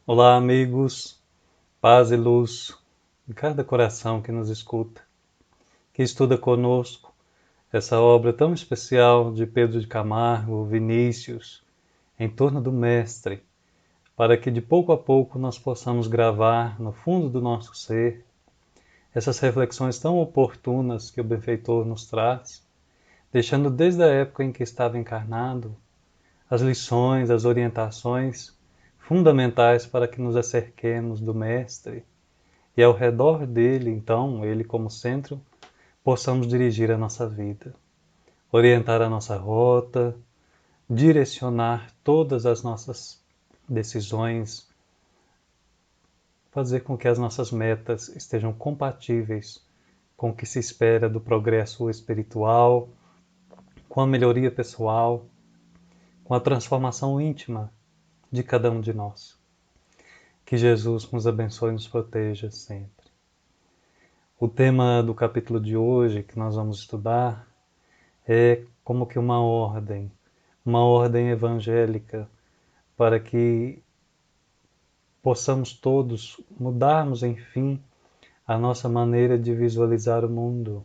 Olá, amigos, paz e luz em cada coração que nos escuta, que estuda conosco essa obra tão especial de Pedro de Camargo, Vinícius, em torno do Mestre, para que de pouco a pouco nós possamos gravar no fundo do nosso ser essas reflexões tão oportunas que o benfeitor nos traz, deixando desde a época em que estava encarnado as lições, as orientações fundamentais para que nos acerquemos do Mestre e ao redor dele, então, ele como centro, possamos dirigir a nossa vida, orientar a nossa rota, direcionar todas as nossas decisões, fazer com que as nossas metas estejam compatíveis com o que se espera do progresso espiritual, com a melhoria pessoal, com a transformação íntima de cada um de nós. Que Jesus nos abençoe e nos proteja sempre. O tema do capítulo de hoje que nós vamos estudar é como que uma ordem evangélica, para que possamos todos mudarmos, enfim, a nossa maneira de visualizar o mundo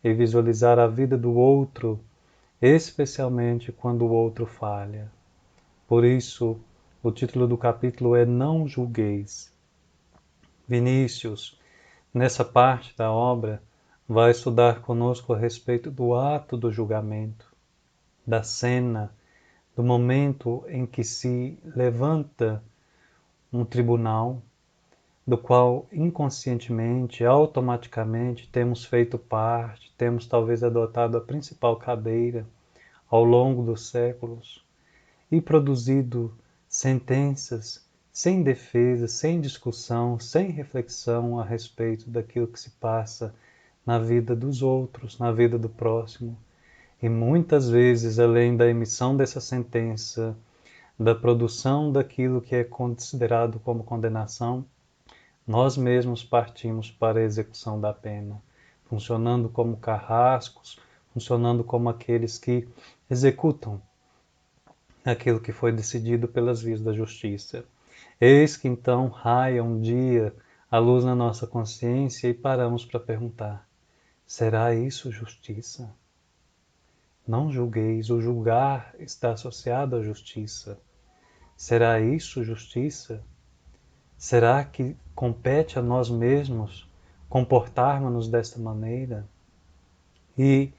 e visualizar a vida do outro, especialmente quando o outro falha. Por isso, o título do capítulo é Não Julgueis. Vinícius, nessa parte da obra, vai estudar conosco a respeito do ato do julgamento, da cena, do momento em que se levanta um tribunal, do qual inconscientemente, automaticamente temos feito parte, temos talvez adotado a principal cadeira ao longo dos séculos e produzido sentenças sem defesa, sem discussão, sem reflexão a respeito daquilo que se passa na vida dos outros, na vida do próximo. E muitas vezes, além da emissão dessa sentença, da produção daquilo que é considerado como condenação, nós mesmos partimos para a execução da pena, funcionando como carrascos, funcionando como aqueles que executam aquilo que foi decidido pelas vias da justiça. Eis que então raia um dia a luz na nossa consciência e paramos para perguntar: será isso justiça? Não julgueis, o julgar está associado à justiça. Será isso justiça? Será que compete a nós mesmos comportarmos-nos desta maneira? E,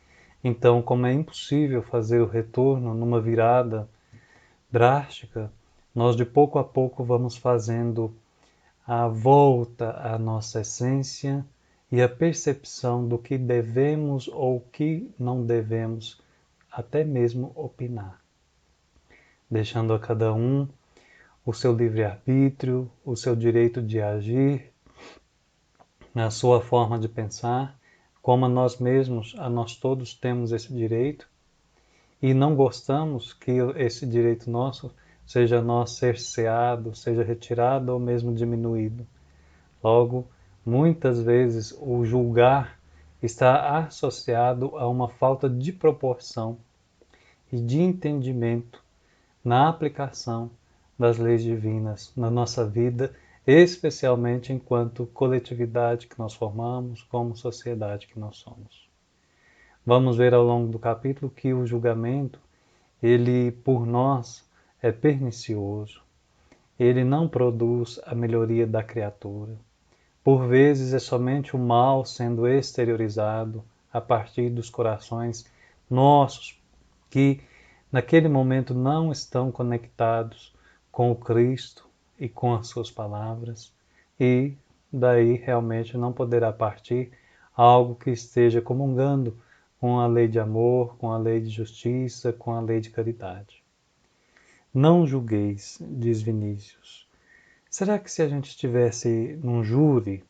então, como é impossível fazer o retorno numa virada drástica, nós de pouco a pouco vamos fazendo a volta à nossa essência e a percepção do que devemos ou que não devemos até mesmo opinar, deixando a cada um o seu livre-arbítrio, o seu direito de agir, a sua forma de pensar, como a nós mesmos, a nós todos temos esse direito e não gostamos que esse direito nosso seja nós cerceado, seja retirado ou mesmo diminuído. Logo, muitas vezes o julgar está associado a uma falta de proporção e de entendimento na aplicação das leis divinas na nossa vida, especialmente enquanto coletividade que nós formamos, como sociedade que nós somos. Vamos ver ao longo do capítulo que o julgamento, ele por nós é pernicioso. Ele não produz a melhoria da criatura. Por vezes é somente o mal sendo exteriorizado a partir dos corações nossos, que naquele momento não estão conectados com o Cristo e com as suas palavras, e daí realmente não poderá partir algo que esteja comungando com a lei de amor, com a lei de justiça, com a lei de caridade. Não julgueis, diz Vinícius. Será que se a gente estivesse num júri,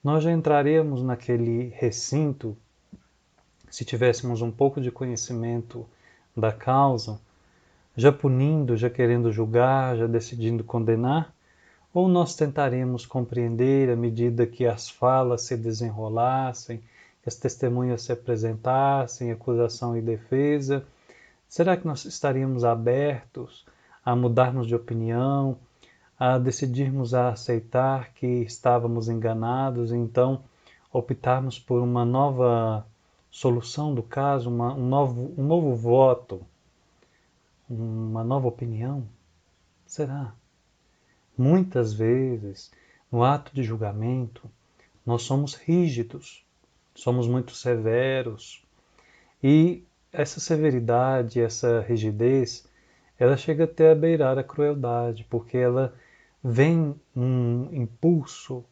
nós já entraríamos naquele recinto, se tivéssemos um pouco de conhecimento da causa, já punindo, já querendo julgar, já decidindo condenar? Ou nós tentaríamos compreender à medida que as falas se desenrolassem, que as testemunhas se apresentassem, acusação e defesa? Será que nós estaríamos abertos a mudarmos de opinião, a decidirmos a aceitar que estávamos enganados, e então optarmos por uma nova solução do caso, um novo voto, uma nova opinião? Será? Muitas vezes, no ato de julgamento, nós somos rígidos, somos muito severos, e essa severidade, essa rigidez, ela chega até a beirar a crueldade, porque ela vem um impulso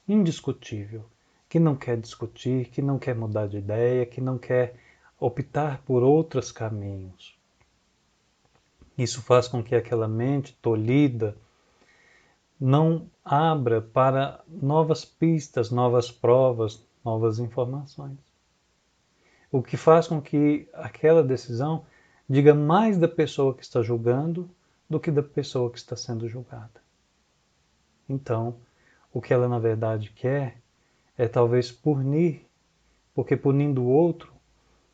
indiscutível, que não quer discutir, que não quer mudar de ideia, que não quer optar por outros caminhos. Isso faz com que aquela mente tolhida não abra para novas pistas, novas provas, novas informações. O que faz com que aquela decisão diga mais da pessoa que está julgando do que da pessoa que está sendo julgada. Então, o que ela na verdade quer é talvez punir, porque punindo o outro,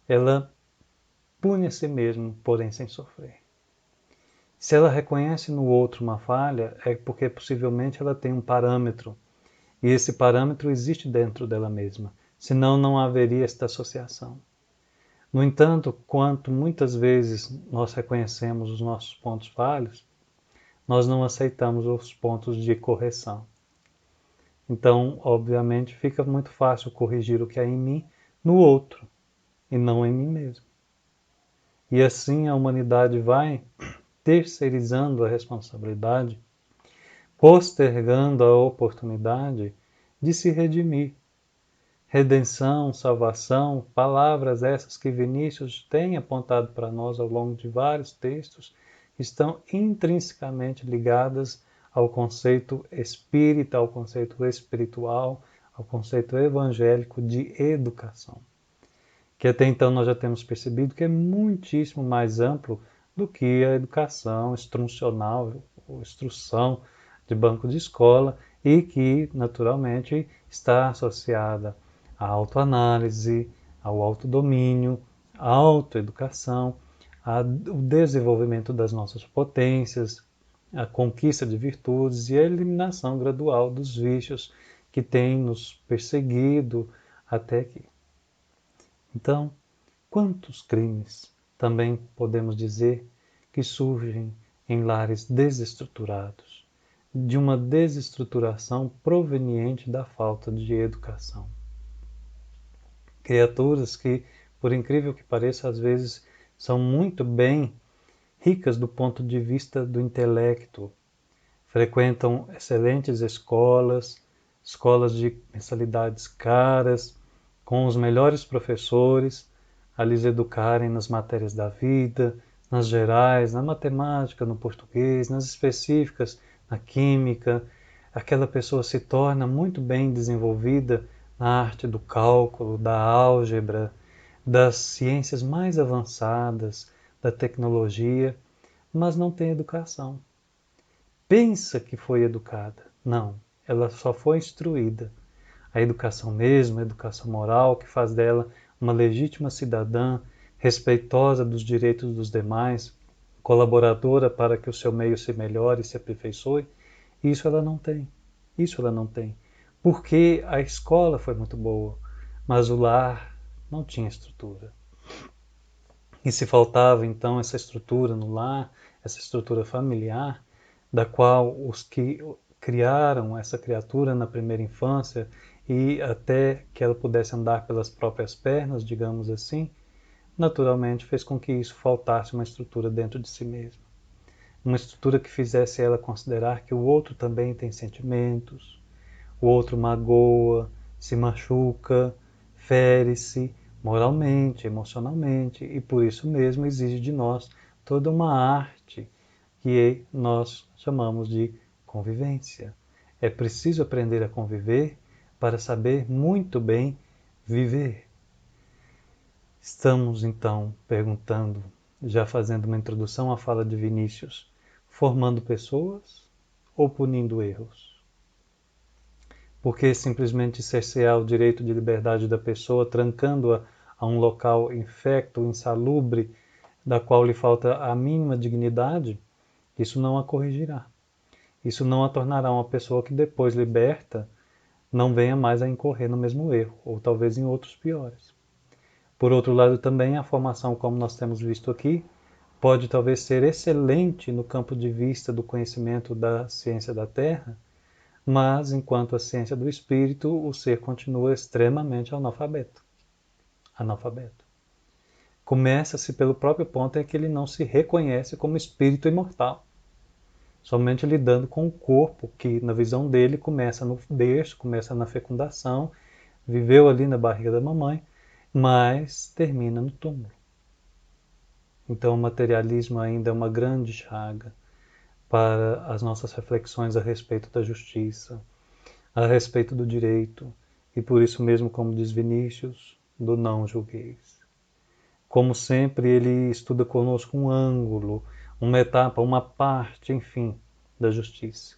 ela pune a si mesma, porém sem sofrer. Se ela reconhece no outro uma falha, é porque possivelmente ela tem um parâmetro, e esse parâmetro existe dentro dela mesma, senão não haveria esta associação. No entanto, quanto muitas vezes nós reconhecemos os nossos pontos falhos, nós não aceitamos os pontos de correção. Então, obviamente, fica muito fácil corrigir o que há em mim no outro, e não em mim mesmo. E assim a humanidade vai terceirizando a responsabilidade, postergando a oportunidade de se redimir. Redenção, salvação, palavras essas que Vinícius tem apontado para nós ao longo de vários textos, estão intrinsecamente ligadas ao conceito espírita, ao conceito espiritual, ao conceito evangélico de educação, que até então nós já temos percebido que é muitíssimo mais amplo do que a educação instrucional, ou instrução de banco de escola, e que, naturalmente, está associada à autoanálise, ao autodomínio, à autoeducação, ao desenvolvimento das nossas potências, a conquista de virtudes e a eliminação gradual dos vícios que têm nos perseguido até aqui. Então, quantos crimes também podemos dizer que surgem em lares desestruturados, de uma desestruturação proveniente da falta de educação? Criaturas que, por incrível que pareça, às vezes são muito bem ricas do ponto de vista do intelecto, frequentam excelentes escolas, escolas de mensalidades caras, com os melhores professores, a lhes educarem nas matérias da vida, nas gerais, na matemática, no português, nas específicas, na química. Aquela pessoa se torna muito bem desenvolvida na arte do cálculo, da álgebra, das ciências mais avançadas, da tecnologia, mas não tem educação. Pensa que foi educada. Não, ela só foi instruída. A educação mesmo, a educação moral, que faz dela uma legítima cidadã, respeitosa dos direitos dos demais, colaboradora para que o seu meio se melhore e se aperfeiçoe, isso ela não tem. Isso ela não tem. Porque a escola foi muito boa, mas o lar não tinha estrutura. E se faltava então essa estrutura no lar, essa estrutura familiar, da qual os que criaram essa criatura na primeira infância e até que ela pudesse andar pelas próprias pernas, digamos assim, naturalmente fez com que isso faltasse uma estrutura dentro de si mesma. Uma estrutura que fizesse ela considerar que o outro também tem sentimentos, o outro magoa, se machuca, fere-se moralmente, emocionalmente, e por isso mesmo exige de nós toda uma arte que nós chamamos de convivência. É preciso aprender a conviver para saber muito bem viver. Estamos então perguntando, já fazendo uma introdução à fala de Vinícius, formando pessoas ou punindo erros? Porque simplesmente cercear o direito de liberdade da pessoa, trancando-a a um local infecto, insalubre, da qual lhe falta a mínima dignidade, isso não a corrigirá. Isso não a tornará uma pessoa que depois liberta não venha mais a incorrer no mesmo erro, ou talvez em outros piores. Por outro lado, também a formação, como nós temos visto aqui, pode talvez ser excelente no campo de vista do conhecimento da ciência da Terra, mas enquanto a ciência do espírito, o ser continua extremamente analfabeto. Começa-se pelo próprio ponto em que ele não se reconhece como espírito imortal, somente lidando com o corpo, que na visão dele começa no berço, começa na fecundação, viveu ali na barriga da mamãe, mas termina no túmulo. Então o materialismo ainda é uma grande chaga para as nossas reflexões a respeito da justiça, a respeito do direito, e por isso mesmo, como diz Vinícius, do não julgueis. Como sempre, ele estuda conosco um ângulo, uma etapa, uma parte, enfim, da justiça,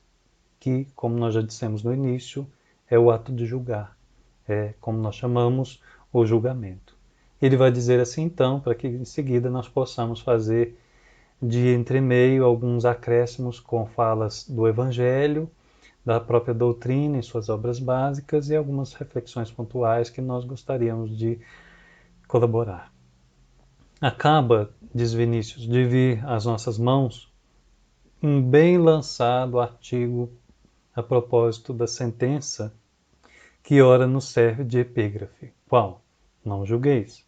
que, como nós já dissemos no início, é o ato de julgar, é como nós chamamos o julgamento. Ele vai dizer assim então, para que em seguida nós possamos fazer de entremeio alguns acréscimos com falas do Evangelho, da própria doutrina em suas obras básicas e algumas reflexões pontuais que nós gostaríamos de colaborar. Acaba, diz Vinícius, de vir às nossas mãos um bem lançado artigo a propósito da sentença que ora nos serve de epígrafe. Qual? Não julgueis.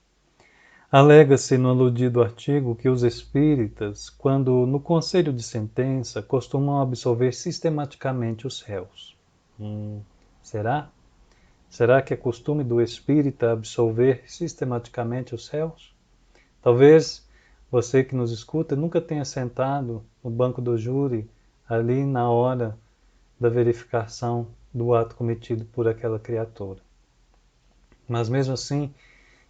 Alega-se no aludido artigo que os espíritas, quando no conselho de sentença, costumam absolver sistematicamente os réus. Será? Será que é costume do espírita absolver sistematicamente os réus? Talvez você que nos escuta nunca tenha sentado no banco do júri, ali na hora da verificação do ato cometido por aquela criatura. Mas mesmo assim,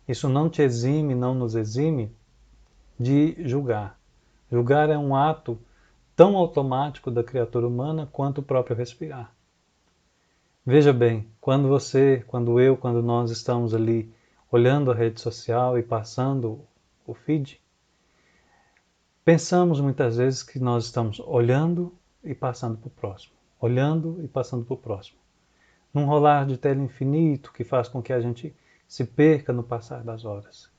isso não te exime, não nos exime de julgar. Julgar é um ato tão automático da criatura humana quanto o próprio respirar. Veja bem, quando você, quando eu, quando nós estamos ali olhando a rede social e passando o feed, pensamos muitas vezes que nós estamos olhando e passando para o próximo, olhando e passando para o próximo. Num rolar de tela infinito que faz com que a gente se perca no passar das horas.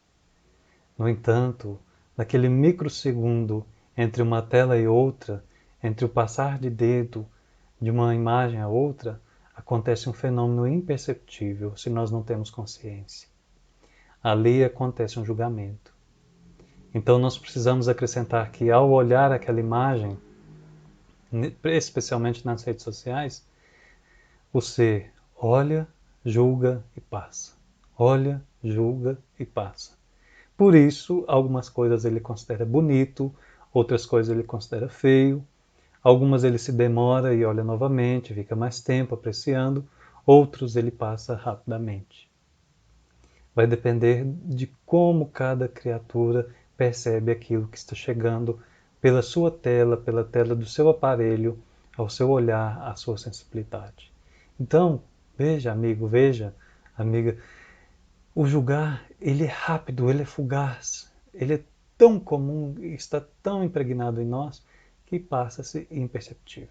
No entanto, naquele microsegundo entre uma tela e outra, entre o passar de dedo de uma imagem a outra, acontece um fenômeno imperceptível se nós não temos consciência. Ali acontece um julgamento. Então nós precisamos acrescentar que ao olhar aquela imagem, especialmente nas redes sociais, o ser olha, julga e passa. Olha, julga e passa. Por isso, algumas coisas ele considera bonito, outras coisas ele considera feio, algumas ele se demora e olha novamente, fica mais tempo apreciando, outros ele passa rapidamente. Vai depender de como cada criatura percebe aquilo que está chegando pela sua tela, pela tela do seu aparelho, ao seu olhar, à sua sensibilidade. Então, veja, amigo, veja, amiga, o julgar, ele é rápido, ele é fugaz, ele é tão comum e está tão impregnado em nós que passa-se imperceptível.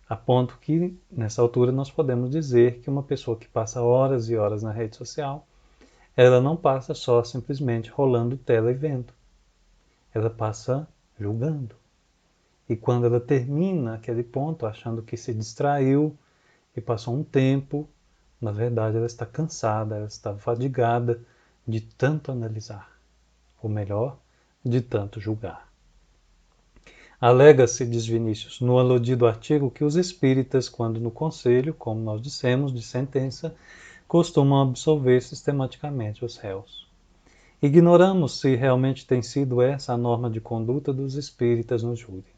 A ponto que, nessa altura, nós podemos dizer que uma pessoa que passa horas e horas na rede social, ela não passa só simplesmente rolando tela e vendo. Ela passa julgando. E quando ela termina aquele ponto, achando que se distraiu e passou um tempo, na verdade ela está cansada, ela está fadigada de tanto analisar. Ou melhor, de tanto julgar. Alega-se, diz Vinícius, no aludido artigo que os espíritas, quando no conselho, como nós dissemos, de sentença, costumam absolver sistematicamente os réus. Ignoramos se realmente tem sido essa a norma de conduta dos espíritas no júri.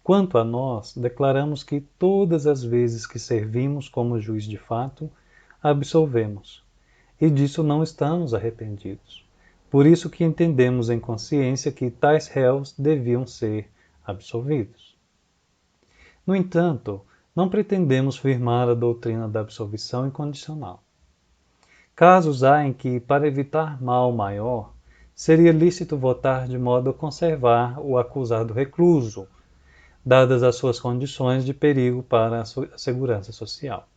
Quanto a nós, declaramos que todas as vezes que servimos como juiz de fato, absolvemos, e disso não estamos arrependidos. Por isso que entendemos em consciência que tais réus deviam ser absolvidos. No entanto, não pretendemos firmar a doutrina da absolvição incondicional. Casos há em que, para evitar mal maior, seria lícito votar de modo a conservar o acusado recluso, dadas as suas condições de perigo para a segurança social.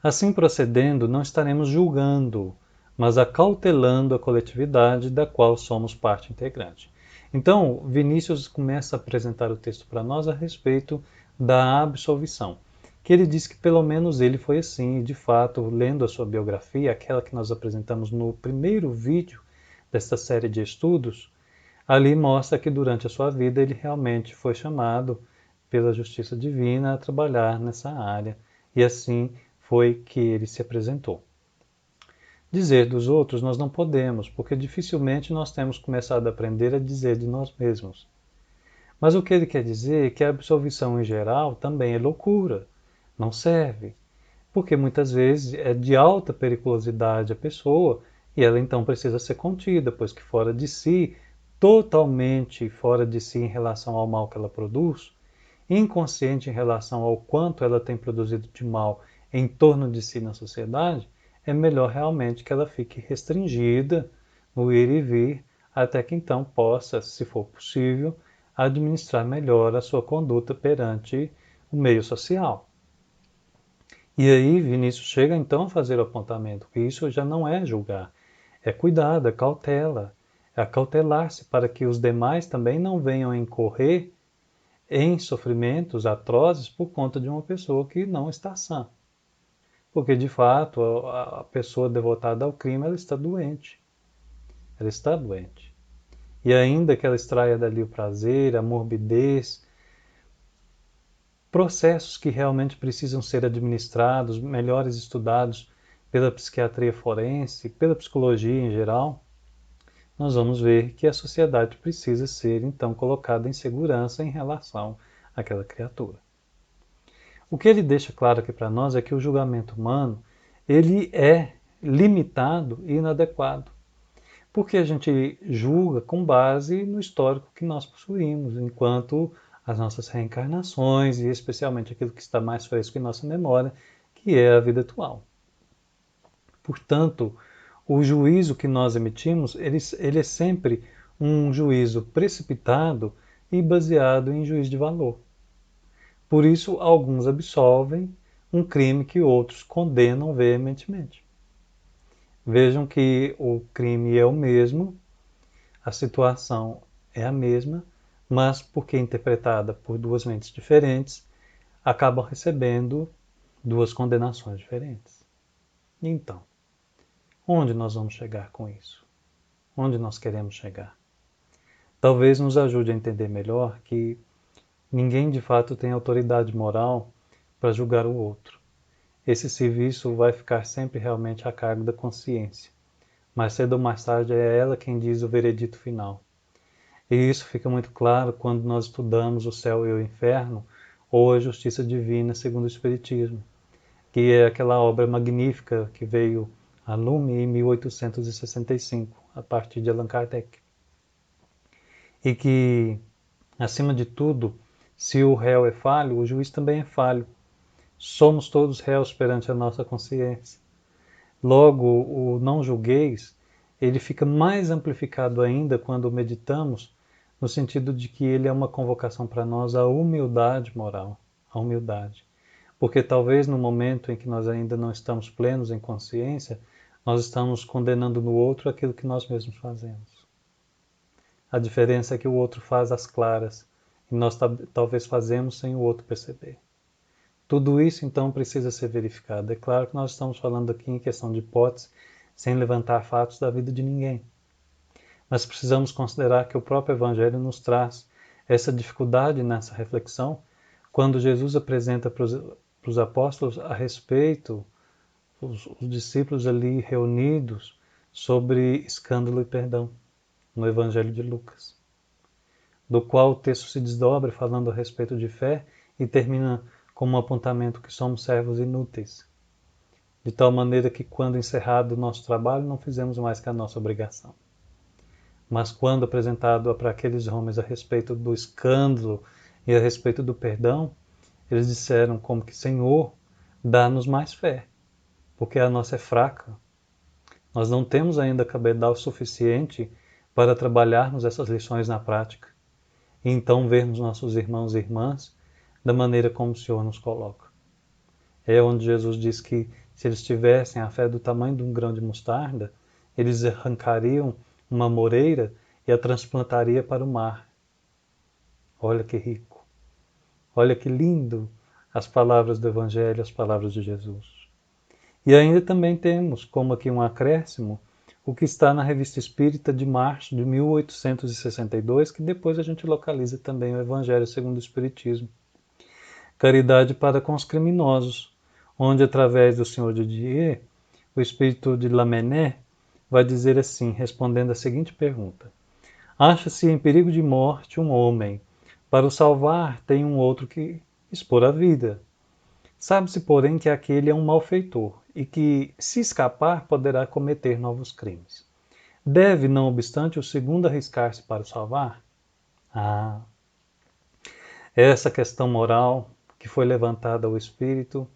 Assim procedendo, não estaremos julgando, mas acautelando a coletividade da qual somos parte integrante. Então, Vinícius começa a apresentar o texto para nós a respeito da absolvição, que ele diz que pelo menos ele foi assim, e de fato, lendo a sua biografia, aquela que nós apresentamos no primeiro vídeo desta série de estudos, ali mostra que durante a sua vida ele realmente foi chamado pela justiça divina a trabalhar nessa área, e assim foi que ele se apresentou. Dizer dos outros nós não podemos, porque dificilmente nós temos começado a aprender a dizer de nós mesmos. Mas o que ele quer dizer é que a absolvição em geral também é loucura, não serve, porque muitas vezes é de alta periculosidade a pessoa e ela então precisa ser contida, pois que fora de si, totalmente fora de si em relação ao mal que ela produz, inconsciente em relação ao quanto ela tem produzido de mal em torno de si na sociedade, é melhor realmente que ela fique restringida no ir e vir, até que então possa, se for possível, administrar melhor a sua conduta perante o meio social. E aí Vinícius chega então a fazer o apontamento, que isso já não é julgar, é cuidado, é cautela, é acautelar-se para que os demais também não venham a incorrer em sofrimentos atrozes por conta de uma pessoa que não está sã. Porque, de fato, a pessoa devotada ao crime, ela está doente. Ela está doente. E ainda que ela extraia dali o prazer, a morbidez, processos que realmente precisam ser administrados, melhores estudados pela psiquiatria forense, pela psicologia em geral, nós vamos ver que a sociedade precisa ser, então, colocada em segurança em relação àquela criatura. O que ele deixa claro aqui para nós é que o julgamento humano, ele é limitado e inadequado. Porque a gente julga com base no histórico que nós possuímos, enquanto as nossas reencarnações, e especialmente aquilo que está mais fresco em nossa memória, que é a vida atual. Portanto, o juízo que nós emitimos, ele é sempre um juízo precipitado e baseado em juízo de valor. Por isso, alguns absolvem um crime que outros condenam veementemente. Vejam que o crime é o mesmo, a situação é a mesma, mas porque interpretada por duas mentes diferentes, acabam recebendo duas condenações diferentes. Então, onde nós vamos chegar com isso? Onde nós queremos chegar? Talvez nos ajude a entender melhor que ninguém de fato tem autoridade moral para julgar o outro. Esse serviço vai ficar sempre realmente a cargo da consciência. Mais cedo ou mais tarde é ela quem diz o veredito final. E isso fica muito claro quando nós estudamos o céu e o inferno, ou a justiça divina segundo o Espiritismo, que é aquela obra magnífica que veio a lume em 1865, a partir de Allan Kardec. E que, acima de tudo, se o réu é falho, o juiz também é falho. Somos todos réus perante a nossa consciência. Logo, o não julgueis, ele fica mais amplificado ainda quando meditamos, no sentido de que ele é uma convocação para nós à humildade moral, à humildade. Porque talvez no momento em que nós ainda não estamos plenos em consciência, nós estamos condenando no outro aquilo que nós mesmos fazemos. A diferença é que o outro faz às claras, e nós talvez fazemos sem o outro perceber. Tudo isso, então, precisa ser verificado. É claro que nós estamos falando aqui em questão de hipótese, sem levantar fatos da vida de ninguém. Mas precisamos considerar que o próprio Evangelho nos traz essa dificuldade nessa reflexão, quando Jesus apresenta para os apóstolos a respeito, os discípulos ali reunidos, sobre escândalo e perdão, no Evangelho de Lucas, do qual o texto se desdobra falando a respeito de fé e termina como um apontamento que somos servos inúteis, de tal maneira que quando encerrado o nosso trabalho não fizemos mais que a nossa obrigação. Mas quando apresentado para aqueles homens a respeito do escândalo e a respeito do perdão, eles disseram como que Senhor, dá-nos mais fé, porque a nossa é fraca. Nós não temos ainda cabedal suficiente para trabalharmos essas lições na prática. e então vermos nossos irmãos e irmãs da maneira como o Senhor nos coloca. É onde Jesus diz que se eles tivessem a fé do tamanho de um grão de mostarda, eles arrancariam uma moreira e a transplantaria para o mar. Olha que rico, olha que lindo as palavras do Evangelho, as palavras de Jesus. E ainda também temos, como aqui um acréscimo, o que está na Revista Espírita de março de 1862, que depois a gente localiza também o Evangelho segundo o Espiritismo. Caridade para com os criminosos, onde através do Senhor de Dieu, o espírito de Lamennais vai dizer assim, respondendo a seguinte pergunta: acha-se em perigo de morte um homem. Para o salvar, tem um outro que expor a vida. Sabe-se, porém, que aquele é um malfeitor e que, se escapar, poderá cometer novos crimes. Deve, não obstante, o segundo arriscar-se para o salvar? Ah, essa questão moral que foi levantada ao Espírito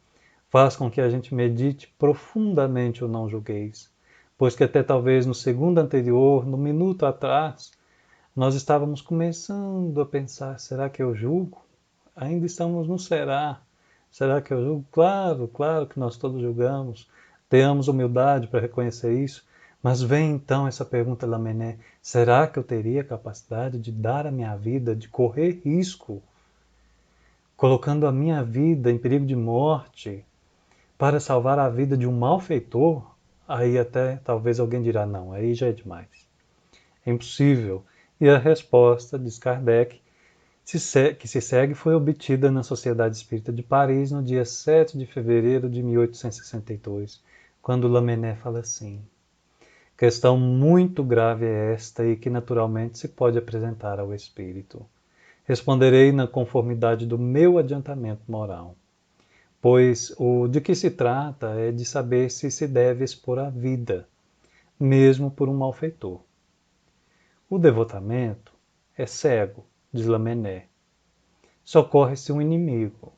faz com que a gente medite profundamente o não julgueis, pois que até talvez no segundo anterior, no minuto atrás, nós estávamos começando a pensar, será que eu julgo? Ainda estamos no será. Será que eu julgo? Claro, claro que nós todos julgamos. Tenhamos humildade para reconhecer isso. Mas vem então essa pergunta, Lamennais, será que eu teria capacidade de dar a minha vida, de correr risco, colocando a minha vida em perigo de morte, para salvar a vida de um malfeitor? Aí até talvez alguém dirá, não, aí já é demais. É impossível. E a resposta, diz Kardec, que se segue foi obtida na Sociedade Espírita de Paris no dia 7 de fevereiro de 1862, quando Lamennais fala assim: questão muito grave é esta e que naturalmente se pode apresentar ao Espírito. Responderei na conformidade do meu adiantamento moral, pois o de que se trata é de saber se se deve expor a vida, mesmo por um malfeitor. O devotamento é cego, diz Lamennais. Socorre-se um inimigo.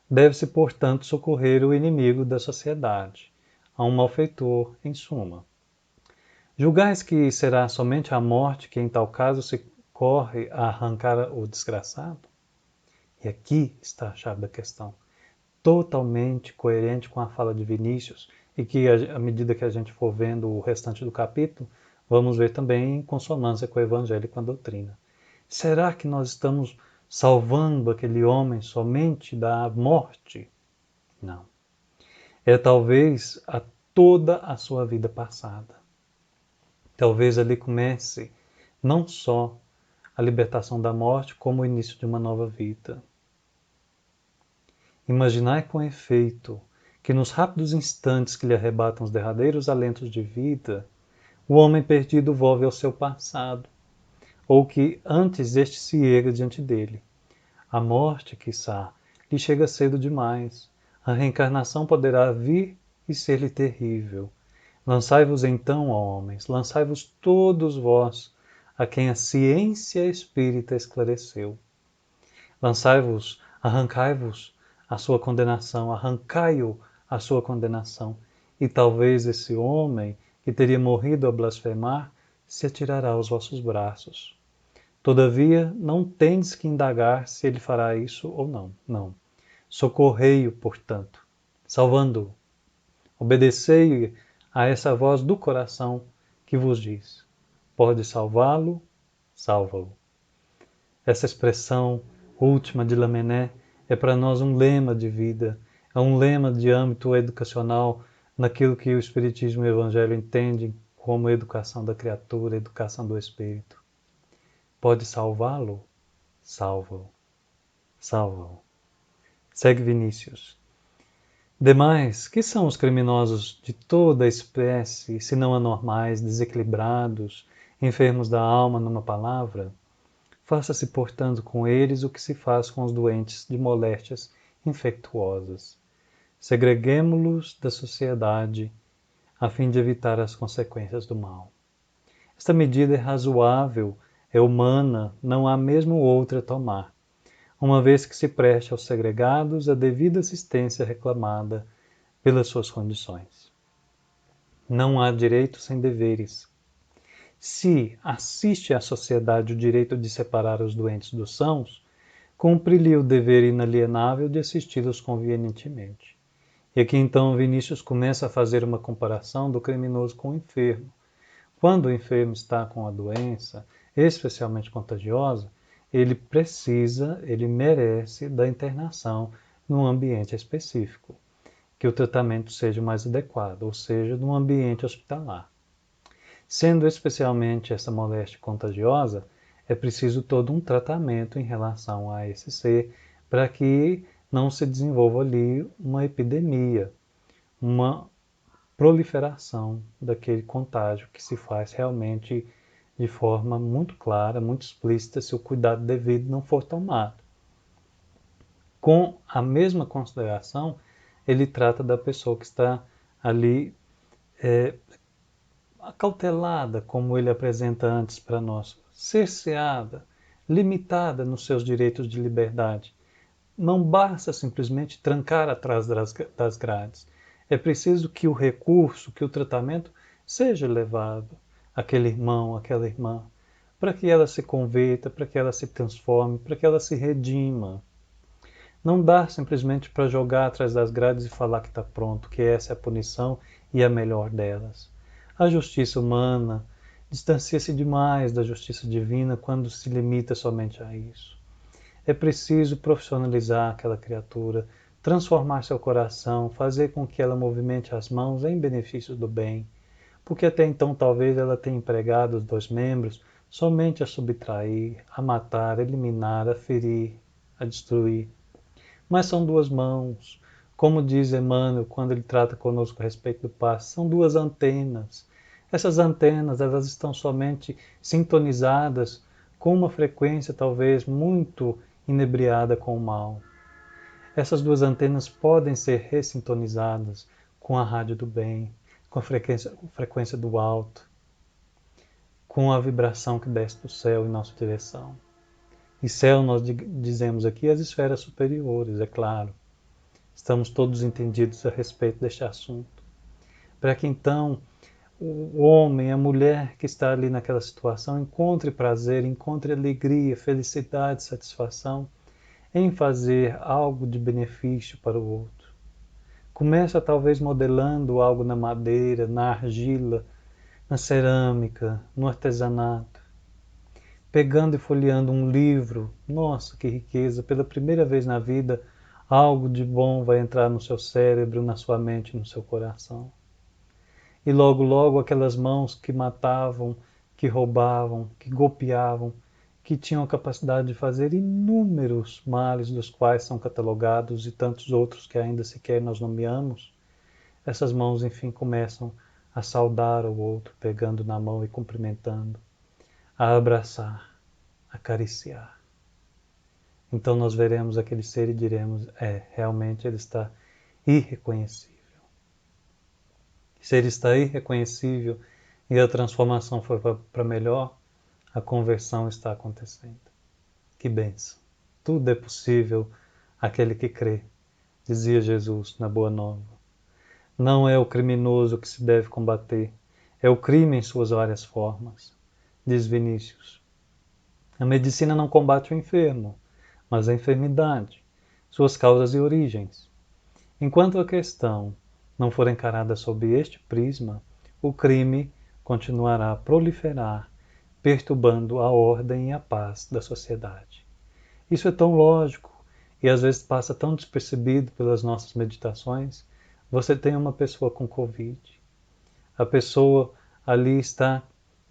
Deve-se, portanto, socorrer o inimigo da sociedade, a um malfeitor, em suma. Julgais que será somente a morte que em tal caso se corre a arrancar o desgraçado? E aqui está a chave da questão, totalmente coerente com a fala de Vinícius, e que, à medida que a gente for vendo o restante do capítulo, vamos ver também em consonância com o Evangelho e com a doutrina. Será que nós estamos salvando aquele homem somente da morte? Não. É talvez a toda a sua vida passada. Talvez ali comece não só a libertação da morte, como o início de uma nova vida. Imaginai com efeito que nos rápidos instantes que lhe arrebatam os derradeiros alentos de vida, o homem perdido volve ao seu passado, ou que antes este se erga diante dele. A morte, quiçá, lhe chega cedo demais. A reencarnação poderá vir e ser-lhe terrível. Lançai-vos então, ó homens, lançai-vos todos vós, a quem a ciência espírita esclareceu. Lançai-vos, arrancai-vos a sua condenação, arrancai-o a sua condenação, e talvez esse homem, que teria morrido a blasfemar, se atirará aos vossos braços. Todavia, não tendes que indagar se ele fará isso ou não. Não. Socorrei-o, portanto, salvando-o. Obedecei a essa voz do coração que vos diz: pode salvá-lo, salva-o. Essa expressão última de Lamennais é para nós um lema de vida, é um lema de âmbito educacional naquilo que o Espiritismo e o Evangelho entendem como educação da criatura, educação do espírito. Pode salvá-lo? Salva-o. Salva-o. Segue Vinícius. Demais, que são os criminosos de toda a espécie, se não anormais, desequilibrados, enfermos da alma numa palavra? Faça-se, portanto, com eles o que se faz com os doentes de moléstias infectuosas. Segreguemo-los da sociedade, a fim de evitar as consequências do mal. Esta medida é razoável, é humana, não há mesmo outra a tomar, uma vez que se preste aos segregados a devida assistência reclamada pelas suas condições. Não há direitos sem deveres. Se assiste à sociedade o direito de separar os doentes dos sãos, cumpre-lhe o dever inalienável de assisti-los convenientemente. E aqui então Vinícius começa a fazer uma comparação do criminoso com o enfermo. Quando o enfermo está com a doença, especialmente contagiosa, ele merece da internação num ambiente específico, que o tratamento seja mais adequado, ou seja, num ambiente hospitalar. Sendo especialmente essa moléstia contagiosa, é preciso todo um tratamento em relação a esse ser para que não se desenvolva ali uma epidemia, uma proliferação daquele contágio que se faz realmente de forma muito clara, muito explícita, se o cuidado devido não for tomado. Com a mesma consideração, ele trata da pessoa que está ali acautelada, como ele apresenta antes para nós, cerceada, limitada nos seus direitos de liberdade. Não basta simplesmente trancar atrás das grades. É preciso que o recurso, que o tratamento seja levado àquele irmão, àquela irmã, para que ela se converta, para que ela se transforme, para que ela se redima. Não dá simplesmente para jogar atrás das grades e falar que está pronto, que essa é a punição e a melhor delas. A justiça humana distancia-se demais da justiça divina quando se limita somente a isso. É preciso profissionalizar aquela criatura, transformar seu coração, fazer com que ela movimente as mãos em benefício do bem, porque até então talvez ela tenha empregado os dois membros somente a subtrair, a matar, a eliminar, a ferir, a destruir. Mas são duas mãos. Como diz Emmanuel quando ele trata conosco a respeito do passe, são duas antenas. Essas antenas, elas estão somente sintonizadas com uma frequência talvez muito inebriada com o mal. Essas duas antenas podem ser ressintonizadas com a rádio do bem, com a frequência do alto, com a vibração que desce do céu em nossa direção. E céu nós dizemos aqui as esferas superiores, é claro. Estamos todos entendidos a respeito deste assunto. Para que então o homem, a mulher que está ali naquela situação encontre prazer, encontre alegria, felicidade, satisfação em fazer algo de benefício para o outro. Começa talvez modelando algo na madeira, na argila, na cerâmica, no artesanato. Pegando e folheando um livro, nossa, que riqueza! Pela primeira vez na vida, algo de bom vai entrar no seu cérebro, na sua mente, no seu coração. E logo, logo, aquelas mãos que matavam, que roubavam, que golpeavam, que tinham a capacidade de fazer inúmeros males, dos quais são catalogados, e tantos outros que ainda sequer nós nomeamos, essas mãos, enfim, começam a saudar o outro, pegando na mão e cumprimentando, a abraçar, a acariciar. Então nós veremos aquele ser e diremos, realmente ele está irreconhecível. Se ele está irreconhecível e a transformação foi para melhor, a conversão está acontecendo. Que bênção! Tudo é possível àquele que crê, dizia Jesus na Boa Nova. Não é o criminoso que se deve combater, é o crime em suas várias formas, diz Vinícius. A medicina não combate o enfermo, mas a enfermidade, suas causas e origens. Enquanto a questão não for encarada sob este prisma, o crime continuará a proliferar, perturbando a ordem e a paz da sociedade. Isso é tão lógico e às vezes passa tão despercebido pelas nossas meditações. Você tem uma pessoa com Covid. A pessoa ali está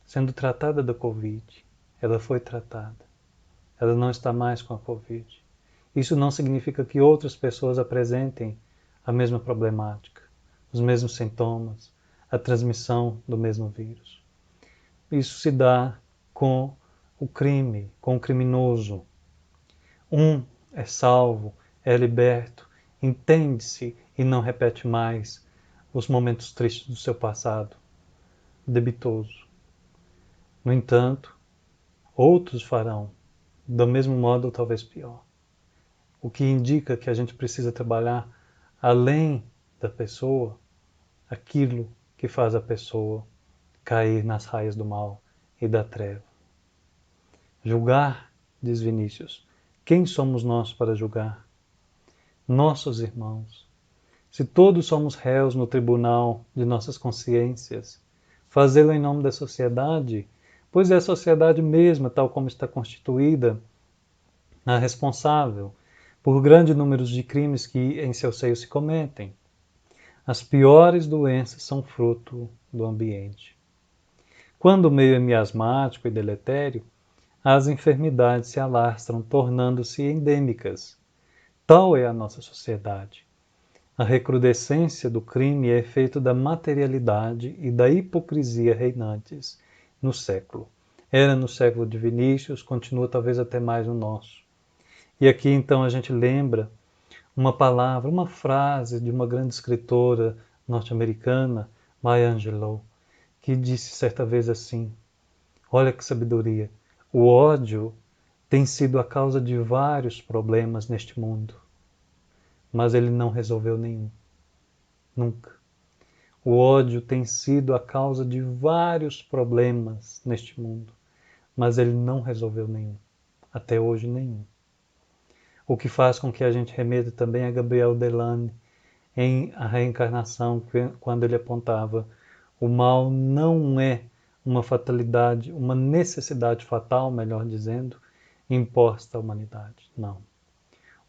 sendo tratada da Covid. Ela foi tratada. Ela não está mais com a Covid. Isso não significa que outras pessoas apresentem a mesma problemática, os mesmos sintomas, a transmissão do mesmo vírus. Isso se dá com o crime, com o criminoso. Um é salvo, é liberto, entende-se e não repete mais os momentos tristes do seu passado, debitoso. No entanto, outros farão, do mesmo modo ou talvez pior. O que indica que a gente precisa trabalhar além da pessoa, aquilo que faz a pessoa cair nas raias do mal, e da treva. Julgar, diz Vinícius, quem somos nós para julgar? Nossos irmãos. Se todos somos réus no tribunal de nossas consciências, fazê-lo em nome da sociedade, pois é a sociedade mesma, tal como está constituída, a responsável por grande número de crimes que em seu seio se cometem. As piores doenças são fruto do ambiente. Quando o meio é miasmático e deletério, as enfermidades se alastram, tornando-se endêmicas. Tal é a nossa sociedade. A recrudescência do crime é efeito da materialidade e da hipocrisia reinantes no século. Era no século de Vinícius, continua talvez até mais no nosso. E aqui então a gente lembra uma palavra, uma frase de uma grande escritora norte-americana, Maya Angelou, que disse certa vez assim, olha que sabedoria, o ódio tem sido a causa de vários problemas neste mundo, mas ele não resolveu nenhum. Nunca. O ódio tem sido a causa de vários problemas neste mundo, mas ele não resolveu nenhum. Até hoje, nenhum. O que faz com que a gente remeta também a Gabriel Delane em A Reencarnação, quando ele apontava o mal não é uma fatalidade, uma necessidade fatal, melhor dizendo, imposta à humanidade. Não.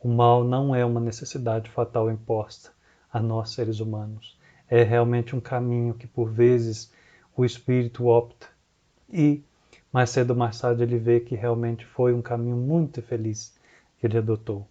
O mal não é uma necessidade fatal imposta a nós seres humanos. É realmente um caminho que por vezes o espírito opta e mais cedo ou mais tarde ele vê que realmente foi um caminho muito feliz que ele adotou.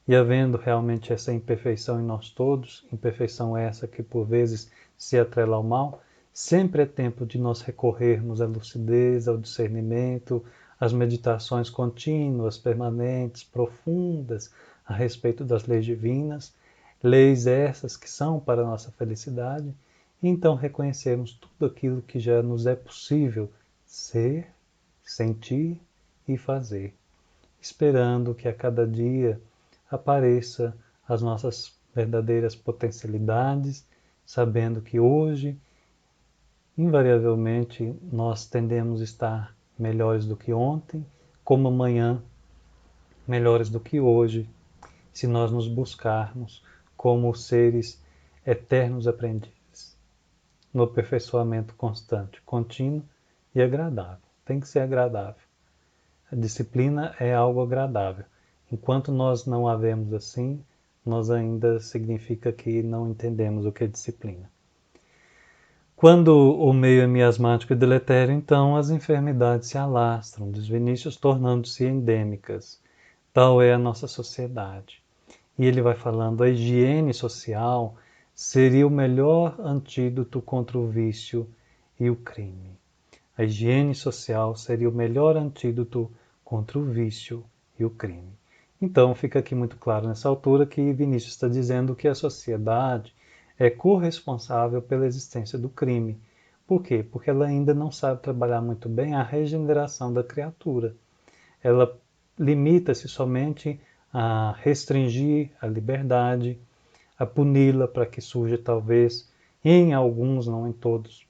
E havendo realmente essa imperfeição em nós todos, imperfeição essa que por vezes se atrela ao mal, sempre é tempo de nós recorrermos à lucidez, ao discernimento, às meditações contínuas, permanentes, profundas a respeito das leis divinas, leis essas que são para a nossa felicidade, e então reconhecermos tudo aquilo que já nos é possível ser, sentir e fazer, esperando que a cada dia apareça as nossas verdadeiras potencialidades, sabendo que hoje, invariavelmente, nós tendemos a estar melhores do que ontem, como amanhã, melhores do que hoje, se nós nos buscarmos como seres eternos aprendizes, no aperfeiçoamento constante, contínuo e agradável. Tem que ser agradável. A disciplina é algo agradável. Enquanto nós não a vemos assim, nós ainda significa que não entendemos o que é disciplina. Quando o meio é miasmático e deletério, então as enfermidades se alastram, diz Vinícius, tornando-se endêmicas. Tal é a nossa sociedade. E ele vai falando, a higiene social seria o melhor antídoto contra o vício e o crime. A higiene social seria o melhor antídoto contra o vício e o crime. Então, fica aqui muito claro nessa altura que Vinícius está dizendo que a sociedade é corresponsável pela existência do crime. Por quê? Porque ela ainda não sabe trabalhar muito bem a regeneração da criatura. Ela limita-se somente a restringir a liberdade, a puni-la para que surja talvez, em alguns, não em todos,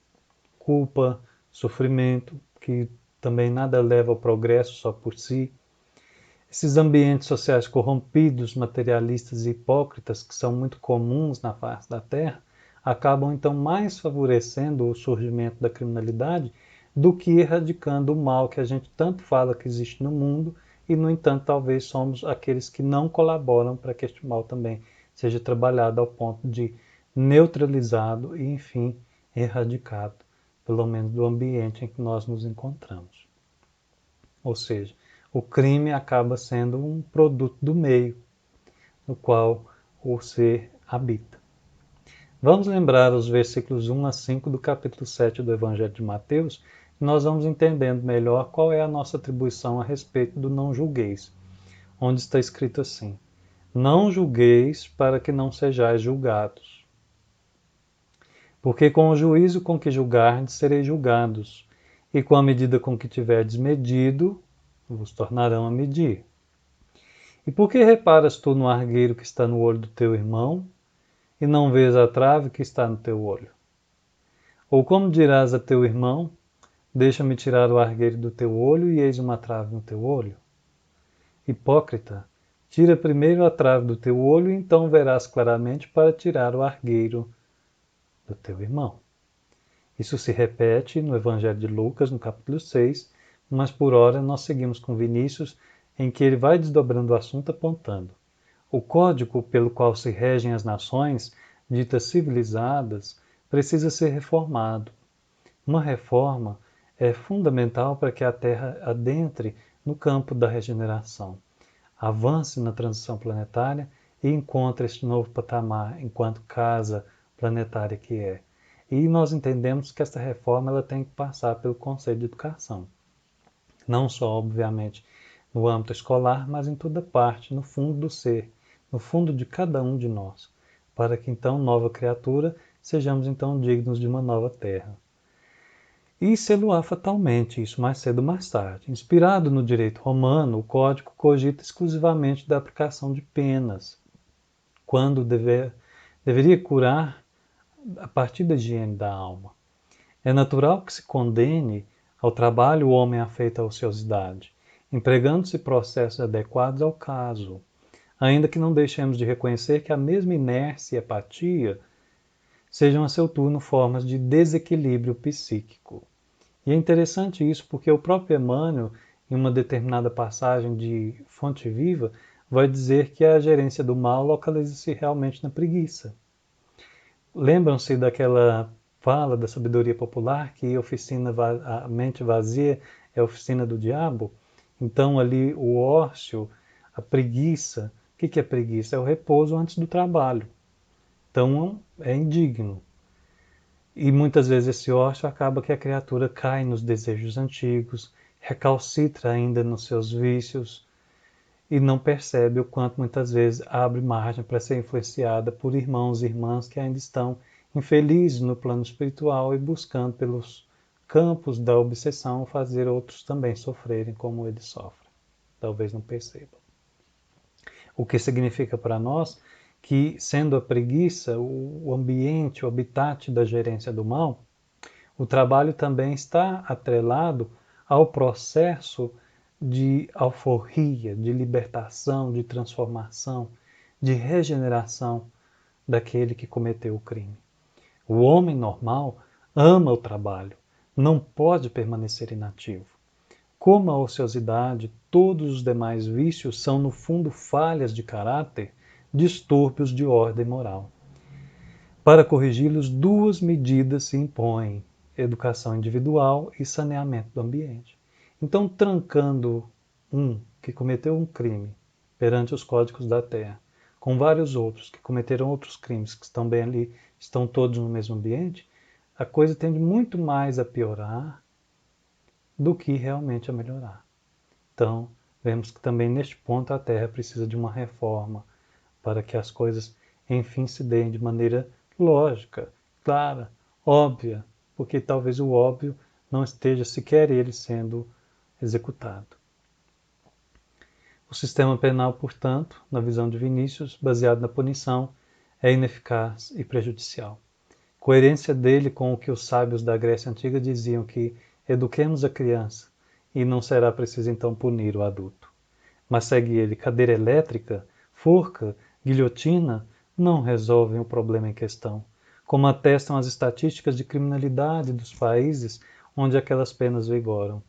culpa, sofrimento, que também nada leva ao progresso só por si. Esses ambientes sociais corrompidos, materialistas e hipócritas, que são muito comuns na face da Terra, acabam então mais favorecendo o surgimento da criminalidade do que erradicando o mal que a gente tanto fala que existe no mundo e, no entanto, talvez somos aqueles que não colaboram para que este mal também seja trabalhado ao ponto de neutralizado e, enfim, erradicado, pelo menos do ambiente em que nós nos encontramos. Ou seja, o crime acaba sendo um produto do meio no qual o ser habita. Vamos lembrar os versículos 1 a 5 do capítulo 7 do Evangelho de Mateus, e nós vamos entendendo melhor qual é a nossa atribuição a respeito do não julgueis, onde está escrito assim: não julgueis para que não sejais julgados. Porque com o juízo com que julgardes, sereis julgados, e com a medida com que tiverdes medido, vos tornarão a medir. E por que reparas tu no argueiro que está no olho do teu irmão, e não vês a trave que está no teu olho? Ou como dirás a teu irmão, Deixa-me tirar o argueiro do teu olho e eis uma trave no teu olho. Hipócrita, tira primeiro a trave do teu olho e então verás claramente para tirar o argueiro do teu irmão. Isso se repete no Evangelho de Lucas, no capítulo 6, mas por hora nós seguimos com Vinícius, em que ele vai desdobrando o assunto apontando. O código pelo qual se regem as nações, ditas civilizadas, precisa ser reformado. Uma reforma é fundamental para que a Terra adentre no campo da regeneração, avance na transição planetária e encontre este novo patamar enquanto casa planetária que é. E nós entendemos que essa reforma ela tem que passar pelo conceito de educação. Não só, obviamente, no âmbito escolar, mas em toda parte, no fundo do ser, no fundo de cada um de nós, para que então, nova criatura, sejamos então dignos de uma nova terra. E sê-lo-á fatalmente, isso mais cedo ou mais tarde. Inspirado no direito romano, o Código cogita exclusivamente da aplicação de penas, quando deveria curar a partir da higiene da alma. É natural que se condene ao trabalho o homem afeito à ociosidade, empregando-se processos adequados ao caso, ainda que não deixemos de reconhecer que a mesma inércia e apatia sejam a seu turno formas de desequilíbrio psíquico. E é interessante isso porque o próprio Emmanuel, em uma determinada passagem de Fonte Viva, vai dizer que a gerência do mal localiza-se realmente na preguiça. Lembram-se daquela fala da sabedoria popular que a mente vazia é a oficina do diabo? Então ali o ócio, a preguiça, o que é preguiça? É o repouso antes do trabalho. Então é indigno. E muitas vezes esse ócio acaba que a criatura cai nos desejos antigos, recalcitra ainda nos seus vícios e não percebe o quanto muitas vezes abre margem para ser influenciada por irmãos e irmãs que ainda estão infelizes no plano espiritual e buscando pelos campos da obsessão fazer outros também sofrerem como ele sofre. Talvez não percebam. O que significa para nós que, sendo a preguiça o ambiente, o habitat da gerência do mal, o trabalho também está atrelado ao processo de alforria, de libertação, de transformação, de regeneração daquele que cometeu o crime. O homem normal ama o trabalho, não pode permanecer inativo. Como a ociosidade, todos os demais vícios são, no fundo, falhas de caráter, distúrbios de ordem moral. Para corrigi-los, duas medidas se impõem: educação individual e saneamento do ambiente. Então, trancando um que cometeu um crime perante os códigos da Terra, com vários outros que cometeram outros crimes que estão bem ali, estão todos no mesmo ambiente, a coisa tende muito mais a piorar do que realmente a melhorar. Então, vemos que também neste ponto a Terra precisa de uma reforma para que as coisas, enfim, se deem de maneira lógica, clara, óbvia, porque talvez o óbvio não esteja sequer ele sendo executado. O sistema penal, portanto, na visão de Vinícius, baseado na punição, é ineficaz e prejudicial. Coerência dele com o que os sábios da Grécia Antiga diziam que eduquemos a criança e não será preciso então punir o adulto. Mas segue ele, cadeira elétrica, forca, guilhotina, não resolvem o problema em questão, como atestam as estatísticas de criminalidade dos países onde aquelas penas vigoram.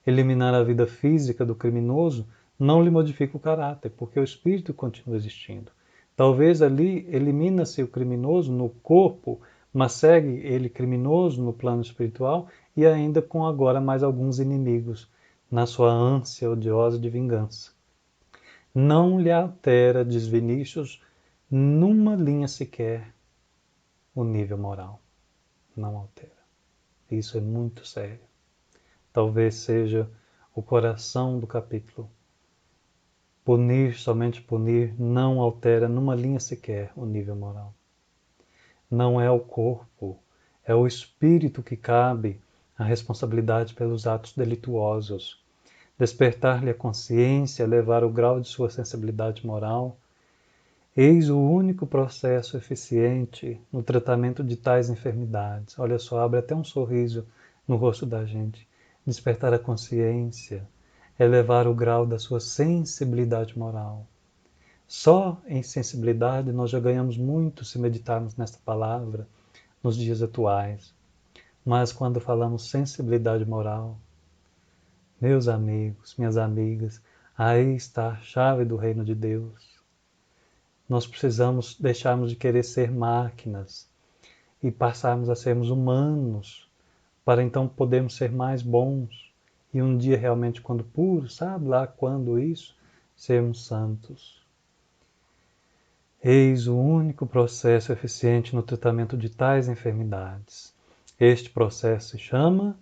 Eliminar a vida física do criminoso não lhe modifica o caráter, porque o espírito continua existindo. Talvez ali elimina-se o criminoso no corpo, mas segue ele criminoso no plano espiritual e ainda com agora mais alguns inimigos na sua ânsia odiosa de vingança. Não lhe altera, diz Vinícius, numa linha sequer o nível moral. Não altera. Isso é muito sério. Talvez seja o coração do capítulo. Punir, somente punir, não altera numa linha sequer o nível moral. Não é o corpo, é o espírito que cabe a responsabilidade pelos atos delituosos. Despertar-lhe a consciência, elevar o grau de sua sensibilidade moral, eis o único processo eficiente no tratamento de tais enfermidades. Olha só, abre até um sorriso no rosto da gente. despertar a consciência, elevar o grau da sua sensibilidade moral. Só em sensibilidade nós já ganhamos muito se meditarmos nesta palavra nos dias atuais. Mas quando falamos sensibilidade moral, meus amigos, minhas amigas, aí está a chave do reino de Deus. Nós precisamos deixarmos de querer ser máquinas e passarmos a sermos humanos, para então podermos ser mais bons. E um dia realmente, quando puros, sabe lá quando isso, sermos santos. Eis o único processo eficiente no tratamento de tais enfermidades. Este processo se chama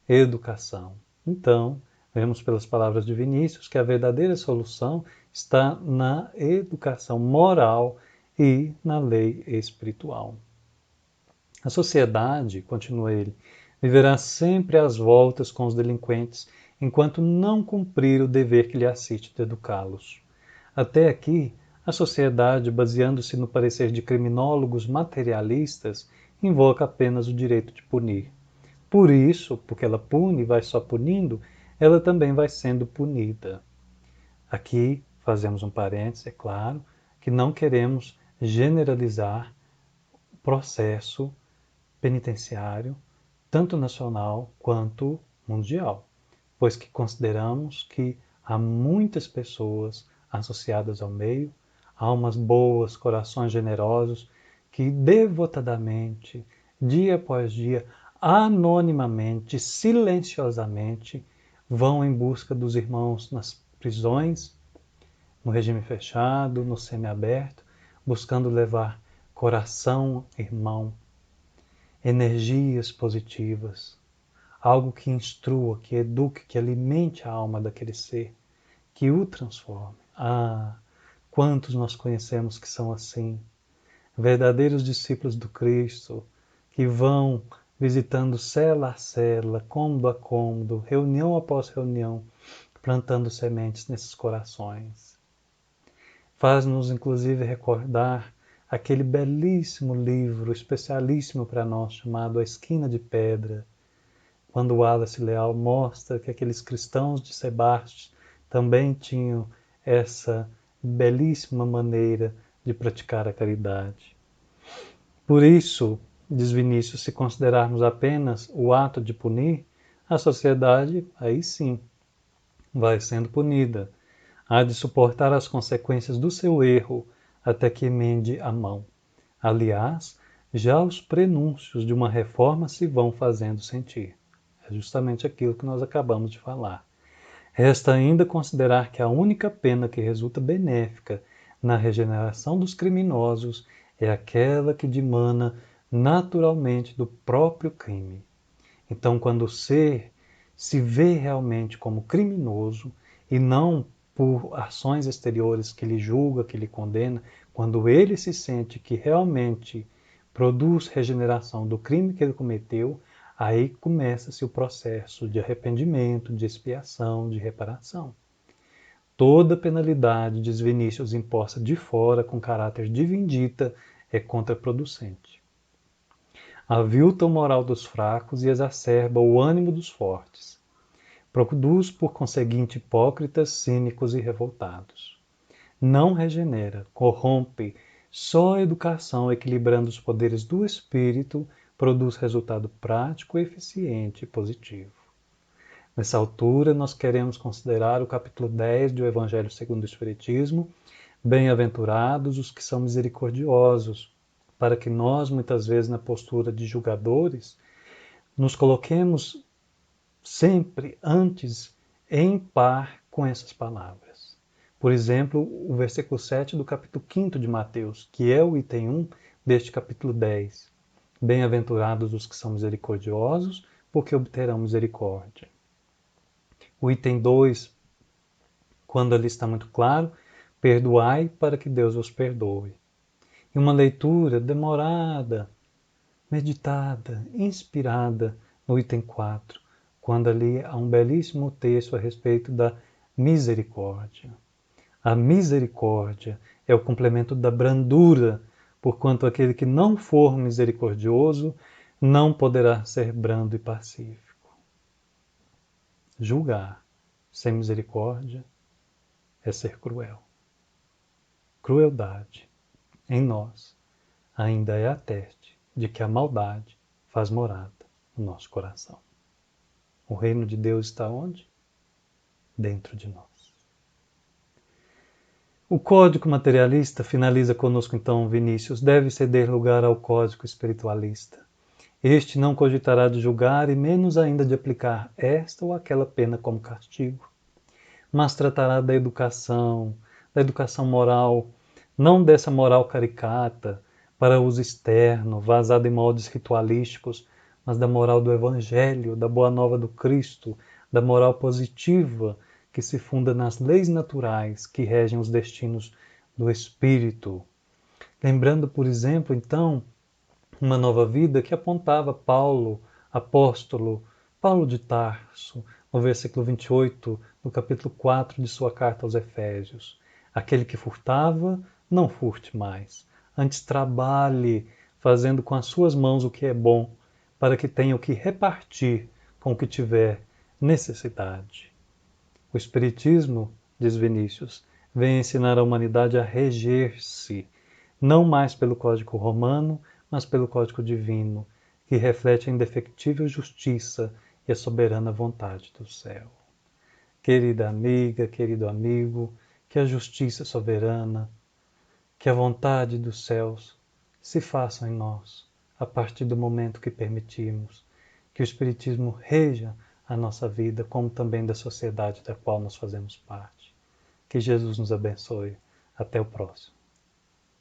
educação. Então, vemos pelas palavras de Vinícius que a verdadeira solução está na educação moral e na lei espiritual. A sociedade, continua ele, viverá sempre às voltas com os delinquentes enquanto não cumprir o dever que lhe assiste de educá-los. Até aqui, a sociedade, baseando-se no parecer de criminólogos materialistas, invoca apenas o direito de punir. Por isso, porque ela pune e vai só punindo, ela também vai sendo punida. Aqui fazemos um parênteses, é claro, que não queremos generalizar o processo penitenciário, tanto nacional quanto mundial, pois que consideramos que há muitas pessoas associadas ao meio, almas boas, corações generosos, que devotadamente, dia após dia, anonimamente, silenciosamente, vão em busca dos irmãos nas prisões, no regime fechado, no semiaberto, buscando levar coração, irmão, energias positivas, algo que instrua, que eduque, que alimente a alma daquele ser, que o transforme. Ah, quantos nós conhecemos que são assim, verdadeiros discípulos do Cristo, que vão visitando cela a cela, cômodo a cômodo, reunião após reunião, plantando sementes nesses corações. Faz-nos, inclusive, recordar aquele belíssimo livro, especialíssimo para nós, chamado A Esquina de Pedra, quando Wallace Leal mostra que aqueles cristãos de Sebastes também tinham essa belíssima maneira de praticar a caridade. Por isso, diz Vinícius, se considerarmos apenas o ato de punir, a sociedade, aí sim, vai sendo punida. Há de suportar as consequências do seu erro até que emende a mão. Aliás, já os prenúncios de uma reforma se vão fazendo sentir. É justamente aquilo que nós acabamos de falar. Resta ainda considerar que a única pena que resulta benéfica na regeneração dos criminosos é aquela que dimana naturalmente do próprio crime. Então, quando o ser se vê realmente como criminoso e não por ações exteriores que ele julga, que ele condena, quando ele se sente que realmente produz regeneração do crime que ele cometeu, aí começa-se o processo de arrependimento, de expiação, de reparação. Toda penalidade, diz Vinícius, imposta de fora com caráter de vindita é contraproducente. Avilta o moral dos fracos e exacerba o ânimo dos fortes. Produz, por conseguinte, hipócritas, cínicos e revoltados. Não regenera, corrompe. Só a educação, equilibrando os poderes do espírito, produz resultado prático, eficiente e positivo. Nessa altura, nós queremos considerar o capítulo 10 do Evangelho segundo o Espiritismo, bem-aventurados os que são misericordiosos, para que nós, muitas vezes, na postura de julgadores, nos coloquemos sempre antes em par com essas palavras. Por exemplo, o versículo 7 do capítulo 5 de Mateus, que é o item 1 deste capítulo 10. Bem-aventurados os que são misericordiosos, porque obterão misericórdia. O item 2, quando ali está muito claro, perdoai para que Deus vos perdoe. E uma leitura demorada, meditada, inspirada no item 4, quando ali há um belíssimo texto a respeito da misericórdia. A misericórdia é o complemento da brandura, porquanto aquele que não for misericordioso não poderá ser brando e pacífico. Julgar sem misericórdia é ser cruel. Crueldade em nós ainda é ateste de que a maldade faz morada no nosso coração. O reino de Deus está onde? Dentro de nós. O código materialista, finaliza conosco então Vinícius, deve ceder lugar ao código espiritualista. Este não cogitará de julgar e menos ainda de aplicar esta ou aquela pena como castigo, mas tratará da educação moral, não dessa moral caricata, para uso externo, vazada em moldes ritualísticos, mas da moral do Evangelho, da boa nova do Cristo, da moral positiva, que se funda nas leis naturais que regem os destinos do Espírito. Lembrando, por exemplo, então, uma nova vida que apontava Paulo, apóstolo, Paulo de Tarso, no versículo 28, no capítulo 4 de sua carta aos Efésios. Aquele que furtava, não furte mais. Antes trabalhe, fazendo com as suas mãos o que é bom, para que tenha o que repartir com o que tiver necessidade. O Espiritismo, diz Vinícius, vem ensinar a humanidade a reger-se, não mais pelo Código Romano, mas pelo Código Divino, que reflete a indefectível justiça e a soberana vontade do céu. Querida amiga, querido amigo, que a justiça soberana, que a vontade dos céus se façam em nós, a partir do momento que permitirmos que o Espiritismo reja a nossa vida, como também da sociedade da qual nós fazemos parte. Que Jesus nos abençoe. Até o próximo.